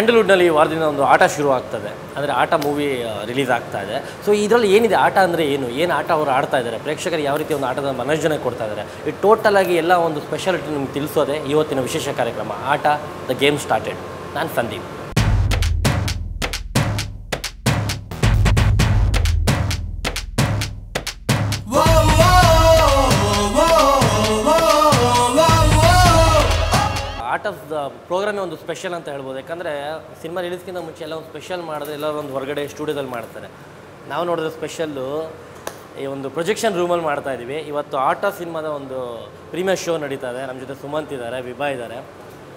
ಸ್ಯಾಂಡಲ್ವುಡ್ನಲ್ಲಿ ಈ ವಾರದಿಂದ ಒಂದು ಆಟ ಶುರು ಆಗ್ತದೆ, ಅಂದರೆ ಆಟ ಮೂವಿ ರಿಲೀಸ್ ಆಗ್ತಾ ಇದೆ. ಸೊ ಇದರಲ್ಲಿ ಏನಿದೆ, ಆಟ ಅಂದರೆ ಏನು ಆಟ ಅವರು ಆಡ್ತಾ ಇದ್ದಾರೆ, ಪ್ರೇಕ್ಷಕರಿಗೆ ಯಾವ ರೀತಿ ಒಂದು ಆಟದ ಮನೋರಂಜನೆ ಕೊಡ್ತಾ ಇದ್ದಾರೆ, ಈ ಟೋಟಲ್ ಆಗಿ ಎಲ್ಲ ಒಂದು ಸ್ಪೆಷಾಲಿಟಿ ನಿಮ್ಗೆ ತಿಳಿಸೋದೆ ಇವತ್ತಿನ ವಿಶೇಷ ಕಾರ್ಯಕ್ರಮ ಆಟ ದ ಗೇಮ್ ಸ್ಟಾರ್ಟೆಡ್. ನಾನು ಸಂದೀಪ್. ಆರ್ಟ್ ಆಫ್ ದ ಪ್ರೋಗ್ರಾಮೇ ಒಂದು ಸ್ಪೆಷಲ್ ಅಂತ ಹೇಳ್ಬೋದು. ಯಾಕಂದರೆ ಸಿನಿಮಾ ರಿಲೀಸ್ಗಿಂತ ಮುಂಚೆ ಎಲ್ಲ ಒಂದು ಸ್ಪೆಷಲ್ ಮಾಡಿದ್ರೆ ಎಲ್ಲರೂ ಒಂದು ಹೊರಗಡೆ ಸ್ಟುಡಿಯೋದಲ್ಲಿ ಮಾಡ್ತಾರೆ. ನಾವು ನೋಡಿದ್ರೆ ಸ್ಪೆಷಲ್ಲು ಈ ಒಂದು ಪ್ರೊಜೆಕ್ಷನ್ ರೂಮಲ್ಲಿ ಮಾಡ್ತಾ ಇದ್ದೀವಿ. ಇವತ್ತು ಆರ್ಟ್ ಆಫ್ ಸಿನಿಮಾದ ಒಂದು ಪ್ರೀಮಿಯರ್ ಶೋ ನಡೀತಾ ಇದೆ. ನಮ್ಮ ಜೊತೆ ಸುಮಂತ್ ಇದ್ದಾರೆ, ವಿಭಾ ಇದ್ದಾರೆ.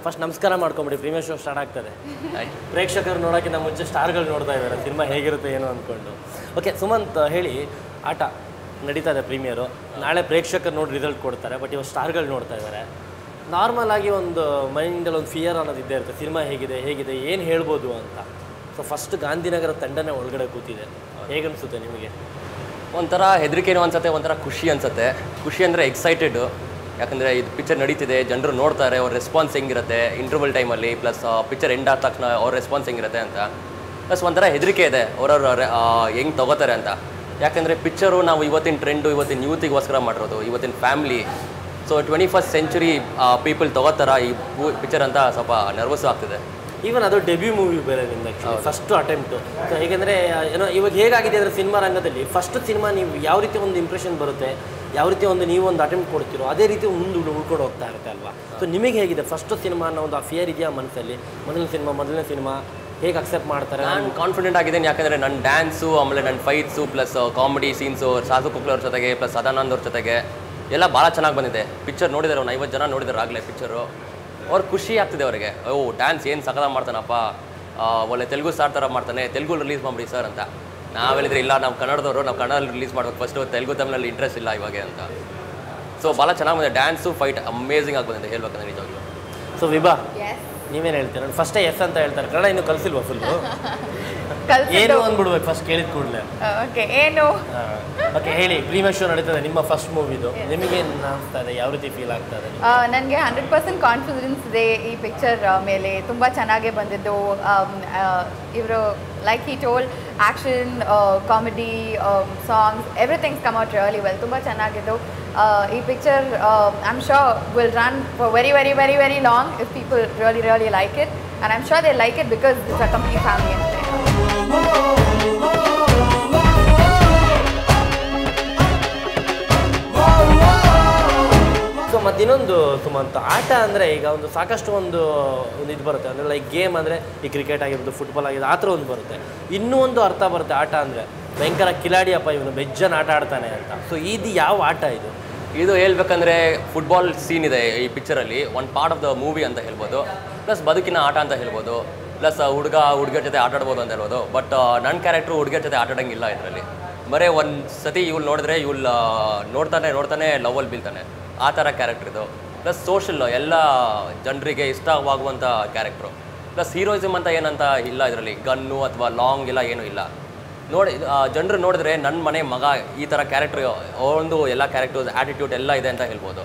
ಫಸ್ಟ್ ನಮಸ್ಕಾರ ಮಾಡ್ಕೊಂಬಿಡಿ, ಪ್ರೀಮಿಯರ್ ಶೋ ಸ್ಟಾರ್ಟ್ ಆಗ್ತದೆ. ಪ್ರೇಕ್ಷಕರು ನೋಡೋಕ್ಕಿಂತ ಮುಂಚೆ ಸ್ಟಾರ್ಗಳು ನೋಡ್ತಾ ಇದ್ದಾರೆ ಸಿನಿಮಾ ಹೇಗಿರುತ್ತೆ ಏನು ಅಂದ್ಕೊಂಡು. ಓಕೆ ಸುಮಂತ್, ಹೇಳಿ, ಆಟ ನಡೀತಾ ಇದೆ ಪ್ರೀಮಿಯರು, ನಾಳೆ ಪ್ರೇಕ್ಷಕರು ನೋಡಿ ರಿಸಲ್ಟ್ ಕೊಡ್ತಾರೆ, ಬಟ್ ಇವಾಗ ಸ್ಟಾರ್ಗಳು ನೋಡ್ತಾ ಇದ್ದಾರೆ. ನಾರ್ಮಲ್ ಆಗಿ ಒಂದು ಮೈಂಡಲ್ಲಿ ಒಂದು ಫಿಯರ್ ಅನ್ನೋದು ಇದ್ದೇ ಇರುತ್ತೆ, ಸಿನಿಮಾ ಹೇಗಿದೆ ಏನು ಹೇಳ್ಬೋದು ಅಂತ. ಸೊ ಫಸ್ಟ್ ಗಾಂಧಿನಗರ ತಂಡನೇ ಒಳಗಡೆ ಕೂತಿದೆ, ಹೇಗನ್ಸುತ್ತೆ ನಿಮಗೆ? ಒಂಥರ ಹೆದರಿಕೆನೂ ಅನ್ಸುತ್ತೆ, ಒಂಥರ ಖುಷಿ ಅನ್ಸುತ್ತೆ. ಖುಷಿ ಅಂದರೆ ಎಕ್ಸೈಟೆಡು, ಯಾಕಂದರೆ ಇದು ಪಿಕ್ಚರ್ ನಡೀತಿದೆ, ಜನರು ನೋಡ್ತಾರೆ, ಅವ್ರ ರೆಸ್ಪಾನ್ಸ್ ಹೆಂಗಿರುತ್ತೆ ಇಂಟರ್ವಲ್ ಟೈಮಲ್ಲಿ, ಪ್ಲಸ್ ಪಿಕ್ಚರ್ ಎಂಡ್ ಆದ ತಕ್ಷಣ ಅವ್ರ ರೆಸ್ಪಾನ್ಸ್ ಹೆಂಗಿರುತ್ತೆ ಅಂತ. ಪ್ಲಸ್ ಒಂಥರ ಹೆದರಿಕೆ ಇದೆ ಅವ್ರವ್ರು ಹೆಂಗೆ ತೊಗೋತಾರೆ ಅಂತ. ಯಾಕಂದರೆ ಪಿಕ್ಚರು ನಾವು ಇವತ್ತಿನ ಟ್ರೆಂಡು, ಇವತ್ತಿನ ಯೂತಿಗೋಸ್ಕರ ಮಾಡಿರೋದು, ಇವತ್ತಿನ family. So 21st century people ತೊಗೋತಾರ ಈ ಪಿಕ್ಚರ್ ಅಂತ ಸ್ವಲ್ಪ ನರ್ವಸ್ಸು ಆಗ್ತಿದೆ. ಈವನ್ ಅದು ಡೆಬ್ಯೂ ಮೂವಿ ಬೇರೆ ನಿಮ್ದು, ಫಸ್ಟು ಅಟೆಂಪ್ಟು. ಸೊ ಹೇಗೆಂದರೆ ಏನೋ ಇವಾಗ ಹೇಗಾಗಿದೆ ಅಂದರೆ ಸಿನಿಮಾ ರಂಗದಲ್ಲಿ ಫಸ್ಟ್ ಸಿನಿಮಾ ನೀವು ಯಾವ ರೀತಿ ಒಂದು ಇಂಪ್ರೆಷನ್ ಬರುತ್ತೆ, ಯಾವ ರೀತಿ ಒಂದು ನೀವು ಒಂದು ಅಟೆಂಪ್ಟ್ ಕೊಡ್ತೀರೋ ಅದೇ ರೀತಿ ಮುಂದೆ ಉಳ್ಕೊಂಡು ಹೋಗ್ತಾ ಇರುತ್ತೆ ಅಲ್ವಾ. ಸೊ ನಿಮಗೆ ಹೇಗಿದೆ ಫಸ್ಟ್ ಸಿನಿಮಾ ಅನ್ನೋ ಒಂದು ಆ ಫಿಯರ್ ಇದೆಯಾ ಮನಸ್ಸಲ್ಲಿ? ಮೊದಲನೇ ಸಿನಿಮಾ ಹೇಗೆ ಅಕ್ಸೆಪ್ಟ್ ಮಾಡ್ತಾರೆ? ನಾನು ಕಾನ್ಫಿಡೆಂಟ್ ಆಗಿದ್ದೇನೆ, ಯಾಕಂದರೆ ನನ್ನ ಡ್ಯಾನ್ಸು, ಆಮೇಲೆ ನನ್ನ ಫೈಟ್ಸು, ಪ್ಲಸ್ ಕಾಮಿಡಿ ಸೀನ್ಸು, ಸಾಧು ಕುಕ್ಲವ್ರ ಜೊತೆಗೆ, ಪ್ಲಸ್ ಸದಾನಂದ್ ಅವ್ರ ಜೊತೆಗೆ ಎಲ್ಲ ಭಾಳ ಚೆನ್ನಾಗಿ ಬಂದಿದೆ. ಪಿಕ್ಚರ್ ನೋಡಿದ್ದಾರೆ, ಒಂದು 50 ಜನ ನೋಡಿದ್ದಾರೆ ಆಗಲೇ ಪಿಕ್ಚರು. ಅವ್ರು ಖುಷಿ ಆಗ್ತಿದೆ ಅವರಿಗೆ, ಡ್ಯಾನ್ಸ್ ಏನು ಸಕಲ ಮಾಡ್ತಾನಪ್ಪ, ಒಳ್ಳೆ ತೆಲುಗು ಸ್ಟಾರ್ ಥರ ಮಾಡ್ತಾನೆ, ತೆಲುಗು ರಿಲೀಸ್ ಮಾಡಿಬಿಡಿ ಸರ್ ಅಂತ. ನಾವು ಹೇಳಿದ್ರೆ ಇಲ್ಲ, ನಾವು ಕನ್ನಡದವರು, ನಾವು ಕನ್ನಡದಲ್ಲಿ ರಿಲೀಸ್ ಮಾಡ್ಬೇಕು ಫಸ್ಟು, ತೆಲುಗು ತಮಿಳಲ್ಲಿ ಇಂಟ್ರೆಸ್ಟ್ ಇಲ್ಲ ಇವಾಗ ಅಂತ. ಸೊ ಭಾಳ ಚೆನ್ನಾಗಿ ಬಂದಿದೆ, ಡ್ಯಾನ್ಸು ಫೈಟ್ ಅಮೇಝಿಂಗ್ ಆಗಿ ಬಂದಿದೆ ಹೇಳ್ಬೇಕಂದ್ರೆ ನಿಜವಾಗ್ಲೂ. ಸೊ ವಿಭಾ, ನೀವೇನು ಹೇಳ್ತೀರ? ಫಸ್ಟೇ ಎಸ್ ಅಂತ ಹೇಳ್ತಾರೆ, ಕನ್ನಡ ಇನ್ನೂ ಕಲಿಸಿಲ್ವಾ ಫುಲ್ಲು? ಏನು ಅಂದ್ಬಿಡ್ಬೇಕು ಫಸ್ಟ್ ಕೇಳಿದ ಕೂಡಲೇ. ಓಕೆ, ಏನು ಓಕೆ ಹೇಳಿ, ಪ್ರೀಮಿಯರ್ ಶೋ ನಡೀತದೆ ನಿಮ್ಮ ಫಸ್ಟ್ ಮೂವಿದು, ನಿಮಗೆ ಅನಿಸ್ತಾ ಇದೆ, ಯಾವ ರೀತಿ ಫೀಲ್ ಆಗ್ತಾ ಇದೆ? ನನಗೆ 100% ಕಾನ್ಫಿಡೆನ್ಸ್ ಇದೆ ಈ ಪಿಕ್ಚರ್ ಮೇಲೆ. ತುಂಬ ಚೆನ್ನಾಗೇ ಬಂದಿದ್ದು. ಇವರು like he toll, action, comedy, songs, everythings come out really well. ತುಂಬ ಚೆನ್ನಾಗಿದ್ದು ಈ picture. I am sure will run for very very very very long if people really like it. And I am sure they like it because it's a complete family ಅಂತ. So ಮತ್ತಿನ್ನೊಂದು Sumanth, ಆಟ ಅಂದರೆ ಈಗ ಒಂದು ಸಾಕಷ್ಟು ಒಂದು ಇದು ಬರುತ್ತೆ, ಅಂದರೆ ಲೈಕ್ ಗೇಮ್ ಅಂದರೆ ಈ ಕ್ರಿಕೆಟ್ ಆಗಿರ್ಬೋದು, ಫುಟ್ಬಾಲ್ ಆಗಿರೋದು ಆ ಥರ ಒಂದು ಬರುತ್ತೆ. ಇನ್ನೂ ಒಂದು ಅರ್ಥ ಬರುತ್ತೆ ಆಟ ಅಂದರೆ, ಭಯಂಕರ ಕಿಲಾಡಿಯಪ್ಪ ಇವನು, ಬೆಜ್ಜನ್ ಆಟ ಆಡ್ತಾನೆ ಅಂತ. ಸೊ ಇದು ಯಾವ ಆಟ ಇದು? ಇದು ಹೇಳ್ಬೇಕಂದ್ರೆ ಫುಟ್ಬಾಲ್ ಸೀನ್ ಇದೆ ಈ ಪಿಕ್ಚರಲ್ಲಿ, one part of the movie ಅಂತ ಹೇಳ್ಬೋದು. ಪ್ಲಸ್ ಬದುಕಿನ ಆಟ ಅಂತ ಹೇಳ್ಬೋದು. ಪ್ಲಸ್ ಹುಡುಗಿಯರ ಜೊತೆ ಆಟ ಆಡ್ಬೋದು ಅಂತ ಹೇಳ್ಬೋದು. ಬಟ್ ನನ್ನ ಕ್ಯಾರೆಕ್ಟ್ರು ಹುಡುಗಿಯರ ಜೊತೆ ಆಟ ಆಡೋಂಗಿಲ್ಲ ಇದರಲ್ಲಿ. ಬರೀ ಒಂದು ಸತಿ ಇವ್ಳು ನೋಡಿದ್ರೆ ಇವ್ಳು ನೋಡ್ತಾನೆ ಲವಲ್ಲಿ ಬೀಳ್ತಾನೆ, ಆ ಥರ ಕ್ಯಾರೆಕ್ಟರ್ ಇದು. ಪ್ಲಸ್ ಸೋಷಲ್, ಎಲ್ಲ ಜನರಿಗೆ ಇಷ್ಟವಾಗುವಂಥ ಕ್ಯಾರೆಕ್ಟ್ರು. ಪ್ಲಸ್ ಹೀರೋಯಿಸಮ್ ಅಂತ ಏನಂತ ಇಲ್ಲ ಇದರಲ್ಲಿ, ಗನ್ನು ಅಥವಾ ಲಾಂಗ್ ಎಲ್ಲ ಏನೂ ಇಲ್ಲ. ಜನರು ನೋಡಿದ್ರೆ ನನ್ನ ಮನೆ ಮಗ ಈ ಥರ ಕ್ಯಾರೆಕ್ಟ್ರ್, ಒಂದು ಎಲ್ಲ ಕ್ಯಾರೆಕ್ಟರ್ಸ್, ಆ್ಯಟಿಟ್ಯೂಡ್ ಎಲ್ಲ ಇದೆ ಅಂತ ಹೇಳ್ಬೋದು.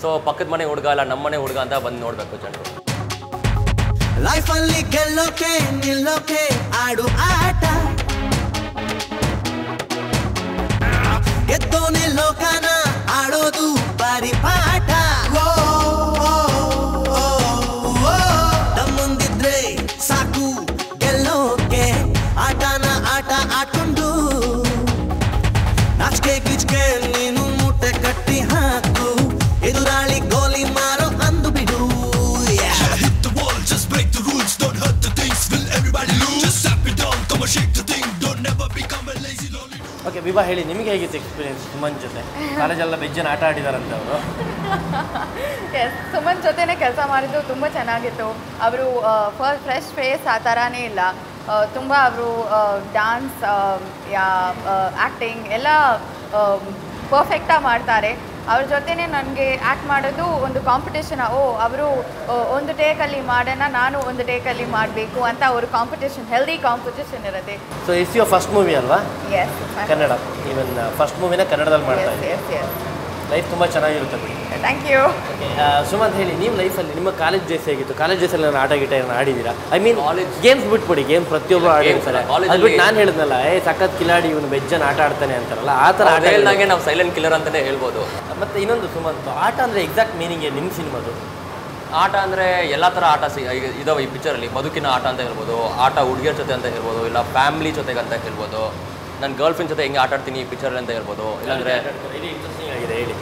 ಸೊ ಪಕ್ಕದ ಮನೆ ಹುಡುಗ ಅಲ್ಲ, ನಮ್ಮ ಮನೆ ಹುಡುಗ ಅಂತ ಬಂದು ನೋಡಬೇಕು ಜನರು. ಲೈಫಲ್ಲಿ ಗೆಲ್ಲೋಕೆ ನಿಲ್ಲೋಕೆ ಆಡು ಆಟ, ಗೆದ್ದೋನೆ ಲೋಕನ ಆಡೋದು ಬಾರಿ ಪಾಠ. ನಮ್ಮೊಂದಿದ್ರೆ ಸಾಕು ಗೆಲ್ಲೋಕೆ, ಆಟನ ಆಟ ಆಡ್ಕೊಂಡು ನಾಚಿಕೆ ಗಿಚ್ಕೆ ನೀನು ಮೂಟೆ ಕಟ್ಟಿ ಹಾಕು, ಎದುರಾಳಿ ಗೋಲಿ ಮಾರೋ ಅಂದು ಬಿಡು. ಓಕೆ ವಿಭಾ, ಹೇಳಿ, ನಿಮಗೆ ಹೇಗಿತ್ತು ಎಕ್ಸ್ಪೀರಿಯನ್ಸ್ ಸುಮಂತ್ ಜೊತೆ? ಕಾಲೇಜೆಲ್ಲ ಬೆಜ್ಜನ್ ಆಟ ಆಡಿದಾರಂತೆ ಅವರು. ಎಸ್, ಸುಮಂತ್ ಜೊತೆನೇ ಕೆಲಸ ಮಾಡಿದ್ದು ತುಂಬ ಚೆನ್ನಾಗಿತ್ತು. ಅವರು ಫ್ರೆಶ್ ಫೇಸ್ ಆ ಥರನೇ ಇಲ್ಲ. ತುಂಬ ಅವರು ಡ್ಯಾನ್ಸ್, ಆ್ಯಕ್ಟಿಂಗ್ ಎಲ್ಲ ಪರ್ಫೆಕ್ಟಾಗಿ ಮಾಡ್ತಾರೆ. ಅವ್ರ ಜೊತೆನೇ ನನಗೆ ಆ್ಯಕ್ಟ್ ಮಾಡೋದು ಒಂದು ಕಾಂಪಿಟೇಷನ್. ಅವರು ಒಂದು ಟೇಕಲ್ಲಿ ಮಾಡೋಣ, ನಾನು ಒಂದು ಟೇಕಲ್ಲಿ ಮಾಡಬೇಕು ಅಂತ ಅವರು ಕಾಂಪಿಟೇಷನ್, ಹೆಲ್ದಿ ಕಾಂಪಿಟೇಷನ್ ಇರುತ್ತೆ. So is your first movie ಅಲ್ವಾ? ಎಸ್, ಕನ್ನಡ. ಈವನ್ ಫಸ್ಟ್ ಮೂವಿನ ಕನ್ನಡದಲ್ಲಿ ಮಾಡ್ತಾ ಇದ್ದೀವಿ. S S. ಲೈಫ್ ತುಂಬ ಚೆನ್ನಾಗಿರುತ್ತೆ ಬಿಡಿ. Thank you. ಓಕೆ ಸುಮಂತ್ ಹೇಳಿ, ನೀವು ಲೈಫಲ್ಲಿ ನಿಮ್ಮ ಕಾಲೇಜ್ ಡೇಸ್ ಹೇಗಿತ್ತು? ಕಾಲೇಜ್ ಡೇಸಲ್ಲಿ ನಾನು ಆಟ ಗೀಟ ಏನು ಆಡಿದ್ದೀರಾ? ಐ ಮೀನ್ ಗೇಮ್ಸ್ ಬಿಟ್ಬಿಡಿ, ಗೇಮ್ಸ್ ಪ್ರತಿಯೊಬ್ಬರು ಆಡಿರ್ತಾರೆ. ಅದು ಬಿಟ್ಟು ನಾನು ಹೇಳಿದ್ನಲ್ಲ, ಸಖತ್ ಕಿಲಾಡಿ ಇವನು ಬೆಜ್ಜನ್ ಆಟ ಆಡ್ತಾನೆ ಅಂತಾರಲ್ಲ, ಆ ಥರ ಆಟ ಹೇಳ್ದಂಗೆ ನಾವು ಸೈಲೆಂಟ್ ಕಿಲ್ಲರ್ ಅಂತಲೇ ಹೇಳ್ಬೋದು. ಮತ್ತು ಇನ್ನೊಂದು ಸುಮಂತ್, ಆಟ ಅಂದರೆ ಎಕ್ಸಾಕ್ಟ್ ಮೀನಿಂಗ್ ಏನು ನಿಮ್ಮ ಸಿನಿಮಾದು? ಆಟ ಅಂದರೆ ಎಲ್ಲ ಥರ ಆಟ ಇದಾವೆ ಈ ಪಿಕ್ಚರಲ್ಲಿ. ಬದುಕಿನ ಆಟ ಅಂತ ಹೇಳ್ಬೋದು, ಆಟ ಹುಡುಗಿಯರ ಜೊತೆ ಅಂತ ಹೇಳ್ಬೋದು, ಇಲ್ಲ ಫ್ಯಾಮಿಲಿ ಜೊತೆಗೆ ಅಂತ ಹೇಳ್ಬೋದು, ನನ್ನ ಗರ್ಲ್ ಫ್ರೆಂಡ್ ಜೊತೆ ಹೆಂಗೆ ಆಟ ಆಡ್ತೀನಿ ಈ ಪಿಕ್ಚರಲ್ಲಿ ಅಂತ ಹೇಳ್ಬೋದು. ಇಲ್ಲಾಂದರೆ ಇಂಟ್ರೆಸ್ಟಿಂಗ್ ಆಗಿದೆ ಹೇಳಿ.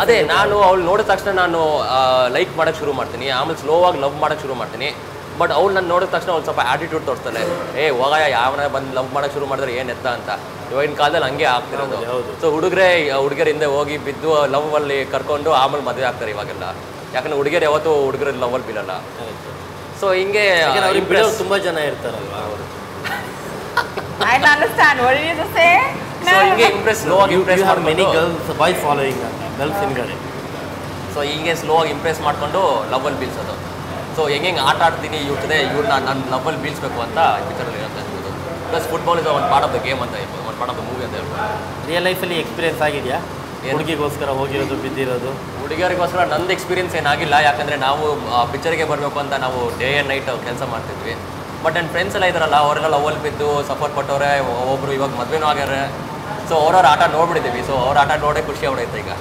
ಅದೇ ನಾನು ಅವ್ಳು ನೋಡಿದ ತಕ್ಷಣ ನಾನು ಲೈಕ್ ಮಾಡೋಕ್ಕೆ ಶುರು ಮಾಡ್ತೀನಿ, ಆಮೇಲೆ ಸ್ಲೋ ಆಗಿ ಲವ್ ಮಾಡೋಕ್ಕೆ ಶುರು ಮಾಡ್ತೀನಿ. ಬಟ್ ಅವ್ಳು ನಾನು ನೋಡಿದ ತಕ್ಷಣ ಅವ್ಳು ಸ್ವಲ್ಪ ಆ್ಯಟಿಟ್ಯೂಡ್ ತೋರಿಸ್ತಾಳೆ, ಹೋಗಾಯ ಯಾವನ ಬಂದು ಲವ್ ಮಾಡೋಕ್ಕೆ ಶುರು ಮಾಡಿದ್ರೆ ಏನು ಎತ್ತ ಅಂತ. ಇವಾಗಿನ ಕಾಲದಲ್ಲಿ ಹಂಗೆ ಆಗ್ತಿರೋದು. ಸೊ ಹುಡುಗಿಯರ ಹಿಂದೆ ಹೋಗಿ ಬಿದ್ದು ಲವ್ವಲ್ಲಿ ಕರ್ಕೊಂಡು ಆಮೇಲೆ ಮದುವೆ ಆಗ್ತಾರೆ ಇವಾಗೆಲ್ಲ. ಯಾಕಂದ್ರೆ ಹುಡುಗಿಯರು ಯಾವತ್ತೂ ಹುಡುಗರ ಲವ್ವಲ್ಲಿ ಬೀಳಲ್ಲ. ಸೊ ಹಿಂಗೆ ತುಂಬ ಜನ ಇರ್ತಾರಲ್ವಾ ಅವರು. I understand. What did you say? So ಹಿಂಗೆ ಸ್ಲೋ ಆಗಿ Impress many girls boys following ಅಂತ ಗರ್ಲ್ಸ್ ಹಿಂಗಡೆ. ಸೊ ಹಿಂಗೆ ಸ್ಲೋ ಆಗಿ ಇಂಪ್ರೆಸ್ ಮಾಡಿಕೊಂಡು ಲವ್ವಲ್ಲಿ ಬೀಳ್ಸೋದು. ಸೊ ಹೆಂಗೆ ಆಟ ಆಡ್ತೀನಿ ಇವ್ರ ಜೊತೆ ಇವ್ರನ್ನ ನಾನು ಲವ್ವಲ್ಲಿ ಬೀಳ್ಸ್ಬೇಕು ಅಂತ ಪಿಕ್ಚರಲ್ಲಿ ಇರುತ್ತೆ ಅನ್ಬೋದು. Plus football is one part of the game ಅಂತ ಹೇಳ್ಬೋದು, one part of the movie ಅಂತ ಹೇಳ್ಬೋದು. ರಿಯಲ್ ಲೈಫಲ್ಲಿ ಎಕ್ಸ್ಪೀರಿಯನ್ಸ್ ಆಗಿದೆಯಾ? ಹುಡುಗಿಗೋಸ್ಕರ ಹೋಗಿರೋದು, ಬಿದ್ದಿರೋದು? ಹುಡುಗಿಯರಿಗೋಸ್ಕರ ನಂದು ಎಕ್ಸ್ಪೀರಿಯನ್ಸ್ ಏನಾಗಿಲ್ಲ, ಯಾಕಂದರೆ ನಾವು ಪಿಕ್ಚರ್ಗೆ ಬರಬೇಕು ಅಂತ ನಾವು ಡೇ ಆ್ಯಂಡ್ ನೈಟ್ ಕೆಲಸ ಮಾಡ್ತಿದ್ವಿ. ಬಟ್ ನನ್ನ ಫ್ರೆಂಡ್ಸ್ ಎಲ್ಲ ಇದ್ದಾರಲ್ಲ, ಅವರೆಲ್ಲ ಲವ್ವಲ್ಲಿ ಬಿದ್ದು ಸಪೋರ್ಟ್ ಕೊಟ್ಟವ್ರೆ, ಒಬ್ಬರು ಇವಾಗ ಮದುವೆನೂ ಆಗ್ಯಾರೆ. ಸೊ ಅವ್ರವ್ರ ಆಟ ನೋಡ್ಬಿಟ್ಟಿದ್ದೀವಿ. ಸೊ ಅವ್ರ ಆಟ ನೋಡೇ ಖುಷಿ ಅವಡೈತೆ ಈಗ.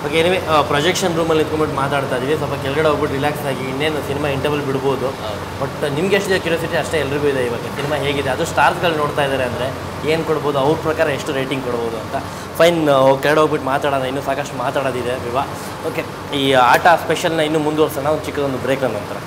ಓಕೆ, ಏನಿವೆ ಪ್ರೊಜೆಕ್ಷನ್ ರೂಮಲ್ಲಿ ನಿಂತ್ಕೊಂಡ್ಬಿಟ್ಟು ಮಾತಾಡ್ತಾ ಇದ್ದೀವಿ. ಸ್ವಲ್ಪ ಕೆಳಗಡೆ ಹೋಗ್ಬಿಟ್ಟು ರಿಲ್ಯಾಕ್ಸ್ ಆಗಿ ಇನ್ನೇನು ಸಿನಿಮಾ ಇಂಟರ್ವಲ್ ಬಿಡ್ಬೋದು. ಬಟ್ ನಿಮ್ಗೆ ಎಷ್ಟು ಕ್ಯೂರಿಯಾಸಿಟಿ ಅಷ್ಟೇ ಎಲ್ರಿಗೂ ಇದೆ ಇವಾಗ ಸಿನಿಮಾ ಹೇಗಿದೆ. ಅದು ಸ್ಟಾರ್ಸ್ಗಳು ನೋಡ್ತಾ ಇದ್ದಾರೆ ಅಂದರೆ ಏನು ಕೊಡ್ಬೋದು, ಅವ್ರ ಪ್ರಕಾರ ಎಷ್ಟು ರೇಟಿಂಗ್ ಕೊಡ್ಬೋದು ಅಂತ. ಫೈನ್, ಕೆಳಗಡೆ ಹೋಗ್ಬಿಟ್ಟು ಮಾತಾಡೋಣ, ಇನ್ನೂ ಸಾಕಷ್ಟು ಮಾತಾಡೋದಿದೆ ವಿವಾ. ಓಕೆ, ಈ ಆಟ ಸ್ಪೆಷಲ್ನ ಇನ್ನೂ ಮುಂದುವರ್ಸೋಣ ಒಂದು ಚಿಕ್ಕದೊಂದು ಬ್ರೇಕ್ ನಂತರ.